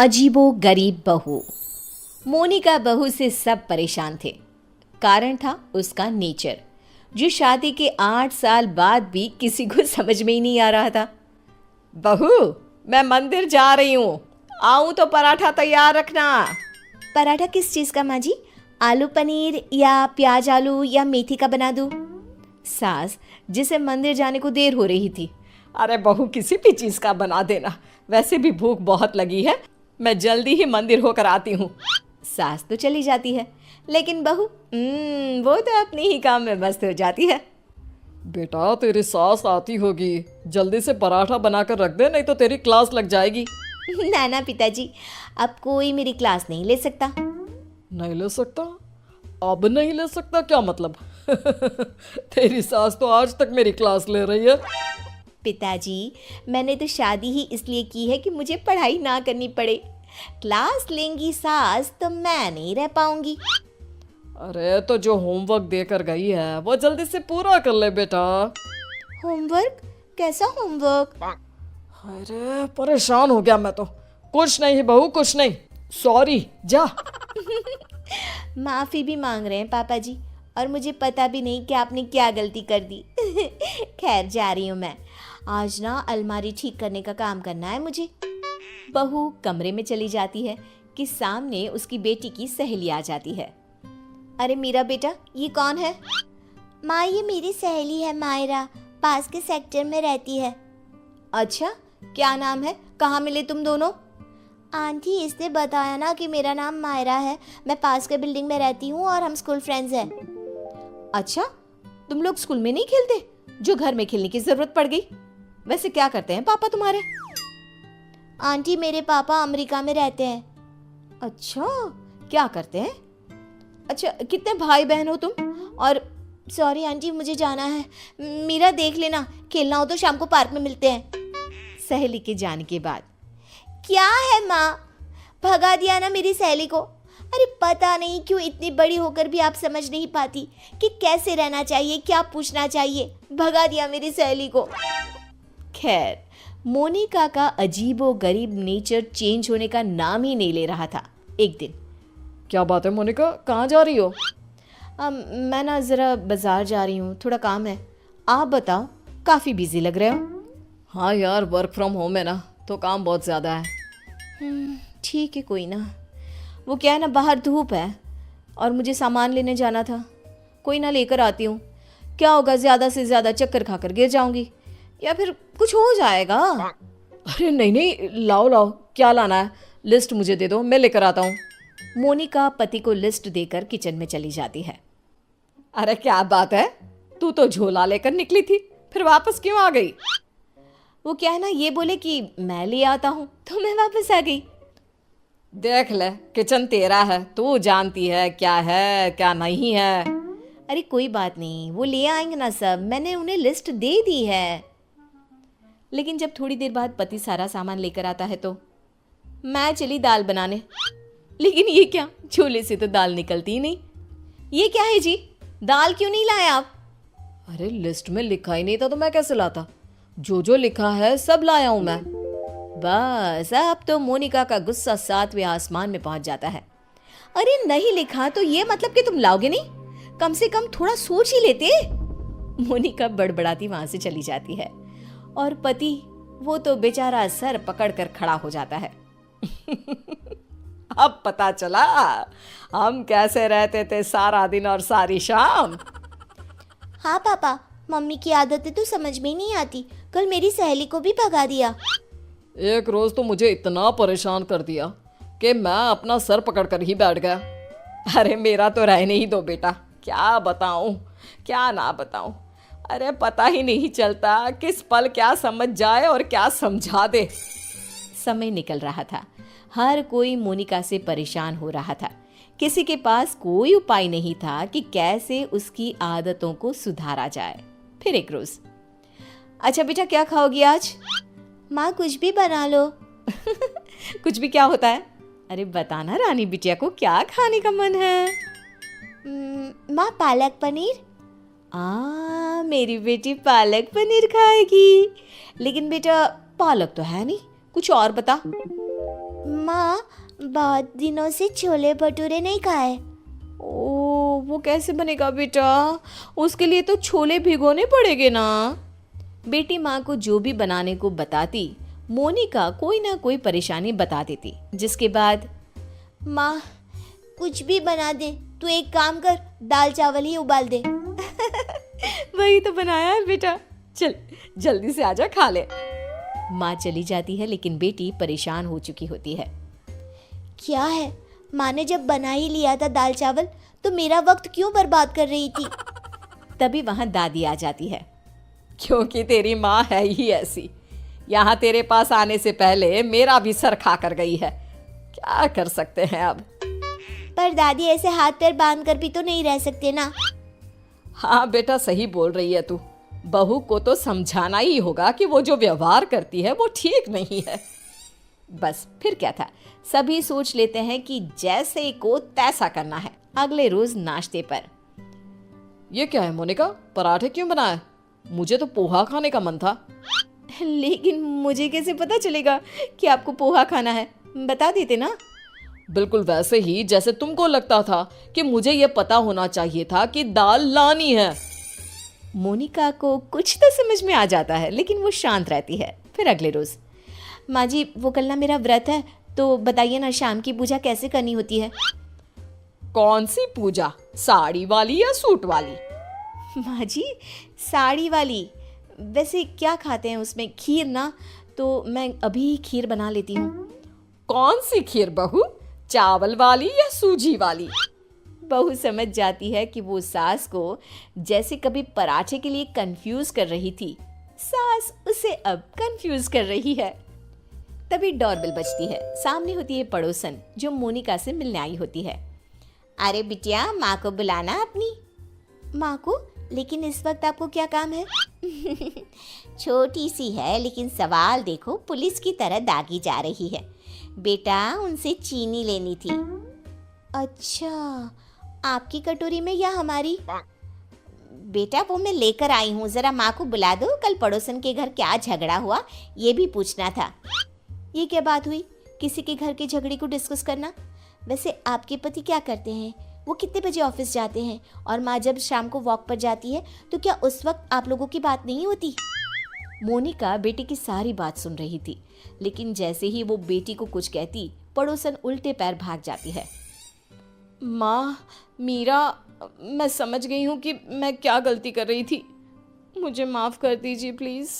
अजीबो गरीब बहू। मोनिका बहू से सब परेशान थे। कारण था उसका नेचर, जो शादी के 8 साल बाद भी किसी को समझ में ही नहीं आ रहा था। बहू, मैं मंदिर जा रही हूँ, आऊँ तो पराठा तैयार रखना। पराठा किस चीज़ का माँ जी? आलू पनीर या प्याज आलू या मेथी का बना दूँ? सास, जिसे मंदिर जाने को देर हो रही थी। अरे बहू, किसी भी चीज़ का बना देना, वैसे भी भूख बहुत लगी है, मैं जल्दी ही मंदिर होकर आती हूँ। सास तो चली जाती है, लेकिन बहू वो तो अपने ही काम में मस्त हो जाती है। बेटा, तेरी सास आती होगी, जल्दी से पराठा बनाकर रख दे, नहीं तो तेरी क्लास लग जाएगी। ना ना पिताजी, अब कोई मेरी क्लास नहीं ले सकता। नहीं ले सकता? अब नहीं ले सकता क्या मतलब? तेरी सास तो आज तक मेरी क्लास ले रही है। पिताजी, मैंने तो शादी ही इसलिए की है कि मुझे पढ़ाई ना करनी पड़े। क्लास लेंगी सास तो मैं नहीं रह पाऊंगी। अरे तो जो होमवर्क देकर गई है वो जल्दी से पूरा कर ले बेटा। होमवर्क? कैसा होमवर्क? अरे परेशान हो गया मैं तो। कुछ नहीं बहू, कुछ नहीं, सॉरी, जा। माफ़ी भी मांग रहे हैं पापा जी, और मुझे पता भी नहीं कि आपने क्या गलती कर दी। खैर, जा रही हूँ मैं। आज ना अलमारी ठीक करने का काम करना है मुझे। बहू कमरे में चली जाती है कि सामने उसकी बेटी की सहेली आ जाती है। अरे मेरा बेटा, ये कौन है? माँ, ये मेरी सहेली है मायरा, पास के सेक्टर में रहती है। अच्छा, क्या नाम है? कहाँ मिले तुम दोनों? आंटी, इसने बताया ना कि मेरा नाम मायरा है, मैं पास के बिल्डिंग में रहती हूँ और हम स्कूल फ्रेंड्स हैं। अच्छा, तुम लोग स्कूल में नहीं खेलते, जो घर में खेलने की जरूरत पड़ गई? वैसे क्या करते हैं पापा तुम्हारे? आंटी, मेरे पापा अमेरिका में रहते हैं। अच्छा, क्या करते हैं? अच्छा, कितने भाई बहन हो तुम? और सॉरी आंटी, मुझे जाना है। मीरा, देख लेना, खेलना हो तो शाम को पार्क में मिलते हैं। सहेली के जाने के बाद, क्या है माँ, भगा दिया ना मेरी सहेली को। अरे पता नहीं क्यों इतनी बड़ी होकर भी आप समझ नहीं पाती कि कैसे रहना चाहिए, क्या पूछना चाहिए। भगा दिया मेरी सहेली को। खैर, मोनिका का अजीबो गरीब नेचर चेंज होने का नाम ही नहीं ले रहा था। एक दिन, क्या बात है मोनिका, कहाँ जा रही हो? मैं ना ज़रा बाज़ार जा रही हूँ, थोड़ा काम है। आप बताओ, काफ़ी बिजी लग रहे हो। हाँ यार, वर्क फ्रॉम होम है ना, तो काम बहुत ज़्यादा है। ठीक है, कोई ना। वो क्या है ना, बाहर धूप है और मुझे सामान लेने जाना था। कोई ना, लेकर आती हूँ। क्या होगा, ज़्यादा से ज़्यादा चक्कर खाकर गिर जाऊँगी या फिर कुछ हो जाएगा। अरे नहीं नहीं, लाओ लाओ, क्या लाना है, लिस्ट मुझे दे दो, मैं लेकर आता हूँ। मोनिका पति को लिस्ट देकर किचन में चली जाती है। अरे क्या बात है, तू तो झोला लेकर निकली थी, फिर वापस क्यों आ गई? वो क्या है ना, ये बोले कि मैं ले आता हूँ तो मैं वापस आ गई। देख ले, किचन तेरा है, तू जानती है क्या है क्या नहीं है। अरे कोई बात नहीं, वो ले आएंगे ना सब, मैंने उन्हें लिस्ट दे दी है। लेकिन जब थोड़ी देर बाद पति सारा सामान लेकर आता है तो मैं चली दाल बनाने। लेकिन ये क्या, झोले से तो दाल निकलती ही नहीं। ये क्या है जी, दाल क्यों नहीं लाए आप? अरे लिस्ट में लिखा ही नहीं था तो मैं कैसे लाता, जो लिखा है सब लाया हूं मैं। बस अब तो मोनिका का गुस्सा 7वें आसमान में पहुंच जाता है। अरे नहीं लिखा तो ये मतलब कि तुम लाओगे नहीं? कम से कम थोड़ा सोच ही लेते। मोनिका बड़बड़ाती वहां से चली जाती है और पति, वो तो बेचारा सर पकड़कर खड़ा हो जाता है। अब पता चला हम कैसे रहते थे सारा दिन और सारी शाम। हाँ पापा, मम्मी की आदतें तो समझ में नहीं आती। कल मेरी सहेली को भी भगा दिया। एक रोज तो मुझे इतना परेशान कर दिया कि मैं अपना सर पकड़कर ही बैठ गया। अरे मेरा तो रहने ही दो बेटा, क्या बताऊं क्या ना बताऊं। अरे पता ही नहीं चलता किस पल क्या समझ जाए और क्या समझा दे। समय निकल रहा था, हर कोई मोनिका से परेशान हो रहा था। किसी के पास कोई उपाय नहीं था कि कैसे उसकी आदतों को सुधारा जाए। फिर एक रोज, अच्छा बेटा, क्या खाओगी आज? माँ, कुछ भी बना लो। कुछ भी क्या होता है? अरे बताना रानी बिटिया को क्या खाने का मन है। माँ, पालक पनीर। मेरी बेटी पालक पनीर खाएगी। लेकिन बेटा पालक तो है नहीं, कुछ और बता। माँ, बहुत दिनों से छोले भटूरे नहीं खाए। ओ, वो कैसे बनेगा बेटा? उसके लिए तो छोले भिगोने पड़ेंगे ना। बेटी माँ को जो भी बनाने को बताती, मोनिका कोई ना कोई परेशानी बता देती, जिसके बाद माँ कुछ भी बना दे, तू एक काम कर, दाल चावल ही उबाल दे। वही तो बनाया है बेटा, चल जल्दी से आजा खा ले। माँ चली जाती है, लेकिन बेटी परेशान हो चुकी होती है। क्या है, माँ ने जब बना ही लिया था दाल चावल, तो मेरा वक्त क्यों बर्बाद कर रही थी? तभी वहाँ दादी आ जाती है। क्योंकि तेरी माँ है ही ऐसी, यहाँ तेरे पास आने से पहले मेरा भी सर खा कर गई है। क्या कर सकते हैं अब। पर दादी, ऐसे हाथ पैर बांध कर भी तो नहीं रह सकते ना। हाँ बेटा, सही बोल रही है तू। बहू को तो समझाना ही होगा कि वो जो व्यवहार करती है वो ठीक नहीं है। बस फिर क्या था, सभी सोच लेते हैं कि जैसे को तैसा करना है। अगले रोज नाश्ते पर, ये क्या है मोनिका, पराठे क्यों बनाए? मुझे तो पोहा खाने का मन था। लेकिन मुझे कैसे पता चलेगा कि आपको पोहा खाना है? बता देते ना। बिल्कुल वैसे ही जैसे तुमको लगता था कि मुझे ये पता होना चाहिए था कि दाल लानी है। मोनिका को कुछ तो समझ में आ जाता है, लेकिन वो शांत रहती है। फिर अगले रोज, माँ जी, वो कल ना मेरा व्रत है, तो बताइए ना शाम की पूजा कैसे करनी होती है? कौन सी पूजा, साड़ी वाली या सूट वाली? माँ जी, साड़ी वाली। वैसे क्या खाते हैं उसमें? खीर ना, तो मैं अभी खीर बना लेती हूँ। कौन सी खीर बहू, चावल वाली या सूजी वाली? बहू समझ जाती है कि वो सास को जैसे कभी पराठे के लिए कंफ्यूज कर रही थी, सास उसे अब कंफ्यूज कर रही है। तभी डोरबेल बजती है। सामने होती है पड़ोसन, जो मोनिका से मिलने आई होती है। अरे बिटिया, माँ को बुलाना अपनी। माँ को? लेकिन इस वक्त आपको क्या काम है? छोटी सी है, लेकिन सवाल देखो, पुलिस की तरह दागी जा रही है। बेटा, उनसे चीनी लेनी थी। अच्छा, आपकी कटोरी में या हमारी? बेटा, वो मैं लेकर आई हूँ, जरा माँ को बुला दो। कल पड़ोसन के घर क्या झगड़ा हुआ, ये भी पूछना था। ये क्या बात हुई, किसी के घर के झगड़े को डिस्कस करना? वैसे आपके पति क्या करते हैं? वो कितने बजे ऑफिस जाते हैं? और माँ जब शाम को वॉक पर जाती है, तो क्या उस वक्त आप लोगों की बात नहीं होती? मोनिका बेटी की सारी बात सुन रही थी, लेकिन जैसे ही वो बेटी को कुछ कहती, पड़ोसन उल्टे पैर भाग जाती है। माँ, मीरा, मैं समझ गई हूँ कि मैं क्या गलती कर रही थी। मुझे माफ़ कर दीजिए प्लीज़।